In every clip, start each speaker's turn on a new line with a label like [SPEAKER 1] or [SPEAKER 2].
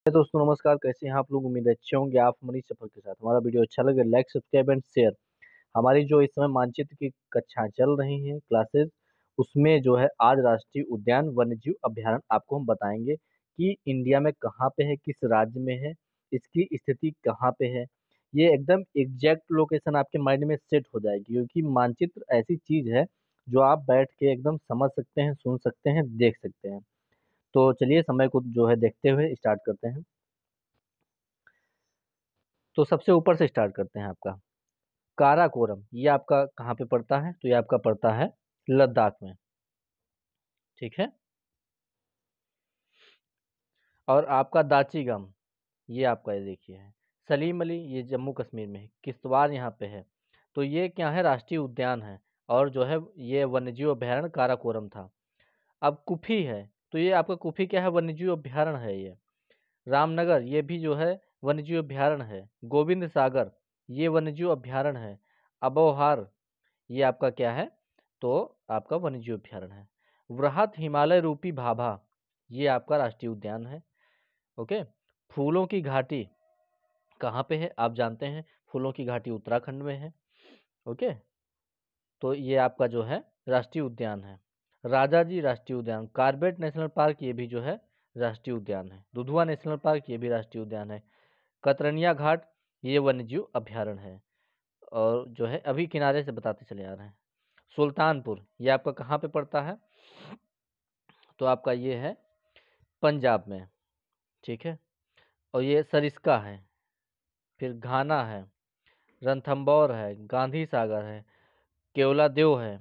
[SPEAKER 1] दोस्तों नमस्कार, कैसे हैं आप लोग। उम्मीद है अच्छे होंगे। आप मनीष सफर के साथ। हमारा वीडियो अच्छा लगे लाइक सब्सक्राइब एंड शेयर। हमारी जो इस समय मानचित्र की कक्षाएं चल रही हैं क्लासेस, उसमें जो है आज राष्ट्रीय उद्यान वन्यजीव अभयारण्य आपको हम बताएंगे कि इंडिया में कहाँ पे है, किस राज्य में है, इसकी स्थिति कहाँ पे है। ये एकदम एग्जैक्ट लोकेशन आपके माइंड में सेट हो जाएगी, क्योंकि मानचित्र ऐसी चीज है जो आप बैठ के एकदम समझ सकते हैं, सुन सकते हैं, देख सकते हैं। तो चलिए समय को जो है देखते हुए स्टार्ट करते हैं। तो सबसे ऊपर से स्टार्ट करते हैं। आपका काराकोरम ये आपका कहाँ पे पड़ता है, तो ये आपका पड़ता है लद्दाख में। ठीक है। और आपका दाचीगम ये आपका ये देखिए है। सलीम अली ये जम्मू कश्मीर में है। किश्तवाड़ यहाँ पे है। तो ये क्या है, राष्ट्रीय उद्यान है। और जो है ये वन्यजीव अभयारण्य काराकोरम था। अब कुफी है, तो ये आपका कुफी क्या है, वन्यजीव अभयारण्य है ये। रामनगर ये भी जो है वन्यजीव अभयारण्य है। गोविंद सागर ये वन्यजीव अभयारण्य है। अबोहार ये आपका क्या है, तो आपका वन्यजीव अभयारण्य है। वृहत हिमालय रूपी भाभा ये आपका राष्ट्रीय उद्यान है। ओके। फूलों की घाटी कहाँ पे है, आप जानते हैं फूलों की घाटी उत्तराखंड में है। ओके। तो ये आपका जो है राष्ट्रीय उद्यान है। राजाजी राष्ट्रीय उद्यान, कार्बेट नेशनल पार्क ये भी जो है राष्ट्रीय उद्यान है। दुधवा नेशनल पार्क ये भी राष्ट्रीय उद्यान है। कतरनिया घाट ये वन्यजीव अभयारण्य है। और जो है अभी किनारे से बताते चले आ रहे हैं। सुल्तानपुर ये आपका कहाँ पे पड़ता है, तो आपका ये है पंजाब में। ठीक है। और ये सरिस्का है, फिर घाना है, रणथंबोर है, गांधी सागर है, केवला देव है,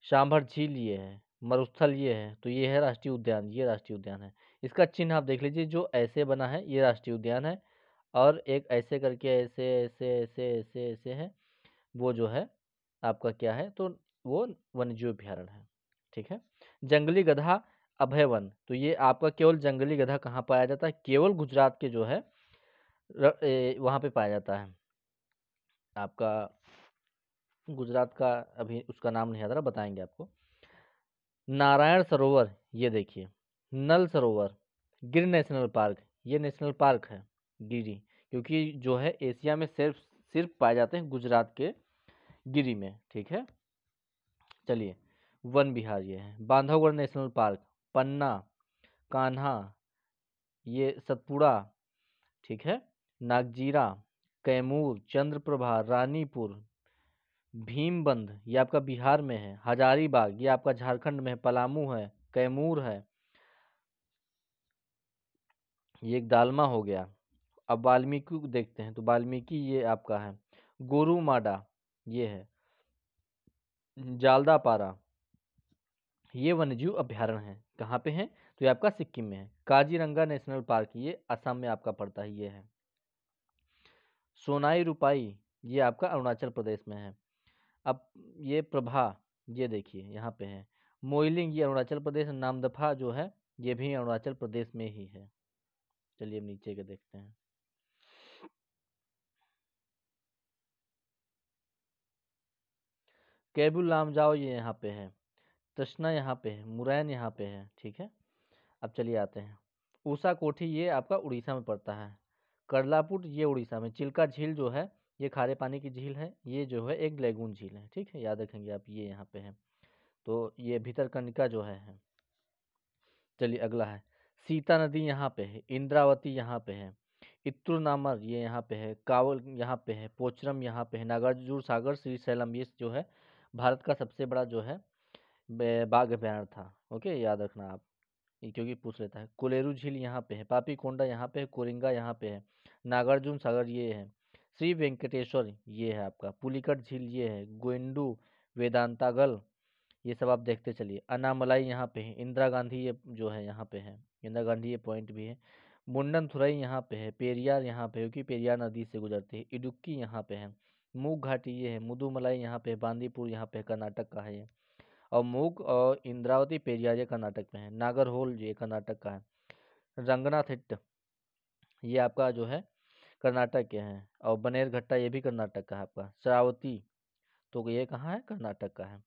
[SPEAKER 1] शांभर झील ये है, मरुस्थल ये है। तो ये है राष्ट्रीय उद्यान, ये राष्ट्रीय उद्यान है। इसका चिन्ह आप देख लीजिए, जो ऐसे बना है ये राष्ट्रीय उद्यान है। और एक ऐसे करके ऐसे ऐसे ऐसे ऐसे ऐसे है, वो जो है आपका क्या है, तो वो वन्यजीव अभयारण्य है। ठीक है। जंगली गधा अभय वन, तो ये आपका केवल जंगली गधा कहाँ पाया जाता है, केवल गुजरात के जो है वहाँ पे पाया जाता है। आपका गुजरात का अभी उसका नाम नहीं याद आ रहा, बताएंगे आपको। नारायण सरोवर ये देखिए, नल सरोवर, गिर नेशनल पार्क ये नेशनल पार्क है गिरी, क्योंकि जो है एशिया में सिर्फ सिर्फ पाए जाते हैं गुजरात के गिरी में। ठीक है। चलिए, वन विहार ये है। बांधवगढ़ नेशनल पार्क, पन्ना, कान्हा, ये सतपुड़ा, ठीक है, नागजीरा, कैमूर, चंद्रप्रभा, रानीपुर, भीमबंध ये आपका बिहार में है। हजारीबाग ये आपका झारखंड में है। पलामू है, कैमूर है, ये एक दालमा हो गया। अब वाल्मीकि को देखते हैं, तो वाल्मीकि ये आपका है। गोरुमाडा ये है। जालदापारा ये वन्यजीव अभयारण्य है। कहाँ पे है, तो ये आपका सिक्किम में है। काजीरंगा नेशनल पार्क ये असम में आपका पड़ता है, ये है। सोनाई रूपाई ये आपका अरुणाचल प्रदेश में है। अब ये प्रभा ये देखिए यहाँ पे है। मोइलिंग ये अरुणाचल प्रदेश। नामदफा जो है ये भी अरुणाचल प्रदेश में ही है। चलिए अब नीचे के देखते हैं। केबुल लामजाओ ये यहाँ पे है। तृष्णा यहाँ पे है। मुरैन यहाँ पे है। ठीक है। अब चलिए आते हैं। ऊषा कोठी ये आपका उड़ीसा में पड़ता है। करलापुट ये उड़ीसा में। चिल्का झील जो है ये खारे पानी की झील है। ये जो है एक लेगून झील है। ठीक है, याद रखेंगे आप, ये यहाँ पे है। तो ये भितरकनिका जो है। चलिए अगला है। सीता नदी यहाँ पे है। इंद्रावती यहाँ पे है। इत्तुर नामर ये यहाँ पे है। कावल यहाँ पे है। पोचरम यहाँ पे है। नागार्जुन सागर, श्रीशैलम ये जो है भारत का सबसे बड़ा जो है बाघ अभयारण्य था। ओके, याद रखना आप, ये क्योंकि पूछ लेता है। कोलेरू झील यहाँ पे है। पापी कोंडा यहाँ पे है। कोरिंगा यहाँ पे है। नागार्जुन सागर ये है। श्री वेंकटेश्वर ये है आपका। पुलिकट झील ये है। गोइंडू, वेदांतागल ये सब आप देखते चलिए। अनामलाई यहाँ पे है। इंदिरा गांधी ये जो है यहाँ पे है। इंदिरा गांधी ये पॉइंट भी है। मुंडन थुरई यहाँ पे है। पेरियार यहाँ पे है, क्योंकि पेरियार नदी से गुजरती है। इडुक्की यहाँ पे है। मूग घाटी ये है। मुदुमलाई यहाँ पे है। बांदीपुर यहाँ पे है, कर्नाटक का है ये। और मूग और इंद्रावती पेरियार ये कर्नाटक में है। नागरहोल ये कर्नाटक का है। रंगनाथिट्ट ये आपका जो है कर्नाटक के हैं। और बनेरघट्टा ये भी कर्नाटक का है आपका। श्रावती तो ये कहाँ है, कर्नाटक का है।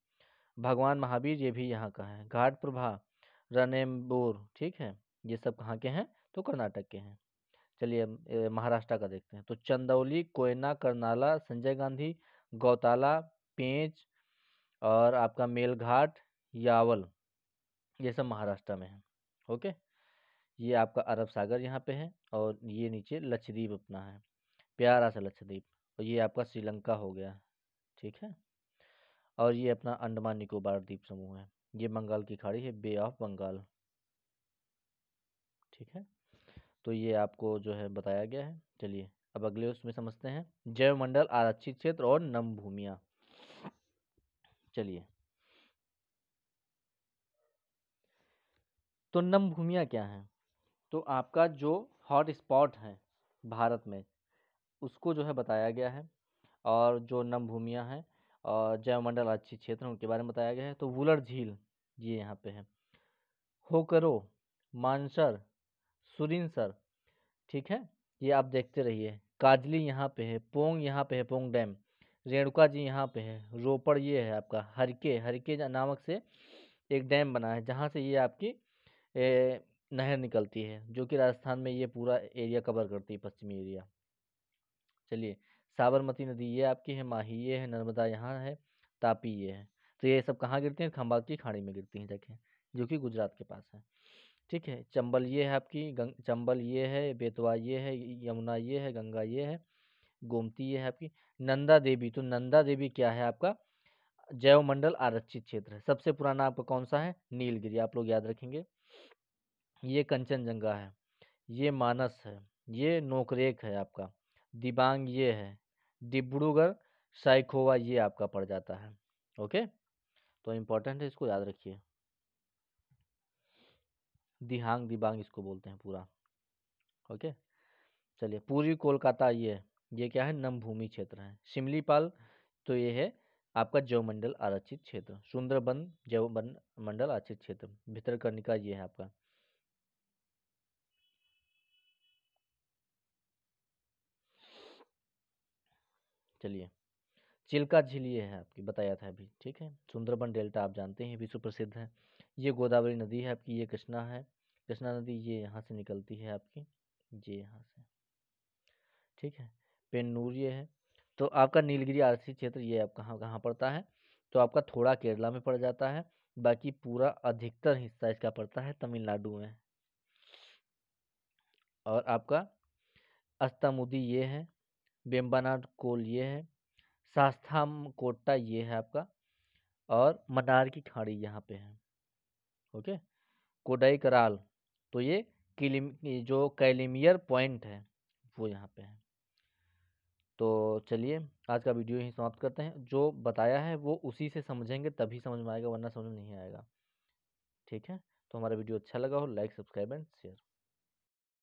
[SPEAKER 1] भगवान महावीर ये भी यहाँ का है। घाट प्रभा, रनेम्बोर, ठीक है, ये सब कहाँ के हैं, तो कर्नाटक के हैं। चलिए महाराष्ट्र का देखते हैं। तो चंदौली, कोयना, करनाला, संजय गांधी, गौताला, पेंच और आपका मेलघाट, यावल, ये सब महाराष्ट्र में है। ओके, ये आपका अरब सागर यहाँ पे है और ये नीचे लक्षद्वीप अपना है, प्यारा सा लक्षद्वीप। और ये आपका श्रीलंका हो गया, ठीक है। और ये अपना अंडमान निकोबार द्वीप समूह है। ये बंगाल की खाड़ी है, बे ऑफ बंगाल, ठीक है। तो ये आपको जो है बताया गया है। चलिए अब अगले उसमें समझते हैं, जैव मंडल, आरक्षित क्षेत्र और नम भूमिया। चलिए, तो नम भूमिया क्या है? तो आपका जो हॉट स्पॉट है भारत में, उसको जो है बताया गया है। और जो नम भूमिया है और जैव मंडल आरक्षित क्षेत्र उनके बारे में बताया गया है। तो वुलर झील ये यहाँ पे है, होकरो, मानसर, सुरिनसर, ठीक है। ये आप देखते रहिए। काजली यहाँ पे है, पोंग यहाँ पे है, पोंग डैम, रेणुका जी यहाँ पे है, रोपड़ ये है आपका, हरके, नामक से एक डैम बना है जहाँ से ये आपकी नहर निकलती है, जो कि राजस्थान में ये पूरा एरिया कवर करती है, पश्चिमी एरिया। चलिए, साबरमती नदी ये आपकी है, माही ये है, नर्मदा यहाँ है, तापी ये है। तो ये सब कहाँ गिरती हैं? खंबात की खाड़ी में गिरती हैं जगह, जो कि गुजरात के पास है, ठीक है। चंबल ये है आपकी, चंबल ये है, बेतवा ये है, यमुना ये है, गंगा ये है, गोमती ये है आपकी। नंदा देवी, तो नंदा देवी क्या है आपका? जैव मंडल आरक्षित क्षेत्र है। सबसे पुराना आपका कौन सा है? नीलगिरी, आप लोग याद रखेंगे। ये कंचनजंगा है, ये मानस है, ये नोकरेक है आपका, दिबांग ये है, डिब्रूगढ़, साइखोवा ये आपका पड़ जाता है। ओके, तो इम्पोर्टेंट है, इसको याद रखिए। दिहांग दिबांग इसको बोलते हैं पूरा। ओके, चलिए, पूर्वी कोलकाता ये है, ये क्या है? नम भूमि क्षेत्र है। शिमलीपाल, तो ये है आपका जैव मंडल आरक्षित क्षेत्र। सुंदरबन जैव मंडल आरक्षित क्षेत्र। भितरकनिका ये है आपका। चलिए, चिल्का झील ये है आपकी, बताया था अभी, ठीक है। सुंदरबन डेल्टा आप जानते हैं विश्व प्रसिद्ध है। ये गोदावरी नदी है आपकी, ये कृष्णा है, कृष्णा नदी ये यहाँ से निकलती है आपकी, ये यहाँ से, ठीक है। पेन्नूर ये है। तो आपका नीलगिरी आरक्षित क्षेत्र ये आप कहाँ कहाँ पड़ता है? तो आपका थोड़ा केरला में पड़ जाता है, बाकी पूरा अधिकतर हिस्सा इसका पड़ता है तमिलनाडु में। और आपका अस्तामुदी ये है, बेम्बानाड कोल ये है, शास्तामकोट्टा ये है आपका, और मन्नार की खाड़ी यहाँ पे है। ओके, कोडाई कराल, तो ये जो कैलिमियर पॉइंट है वो यहाँ पे है। तो चलिए, आज का वीडियो यहीं समाप्त करते हैं। जो बताया है वो उसी से समझेंगे तभी समझ में आएगा, वरना समझ में नहीं आएगा, ठीक है। तो हमारा वीडियो अच्छा लगा हो, लाइक, सब्सक्राइब एंड शेयर।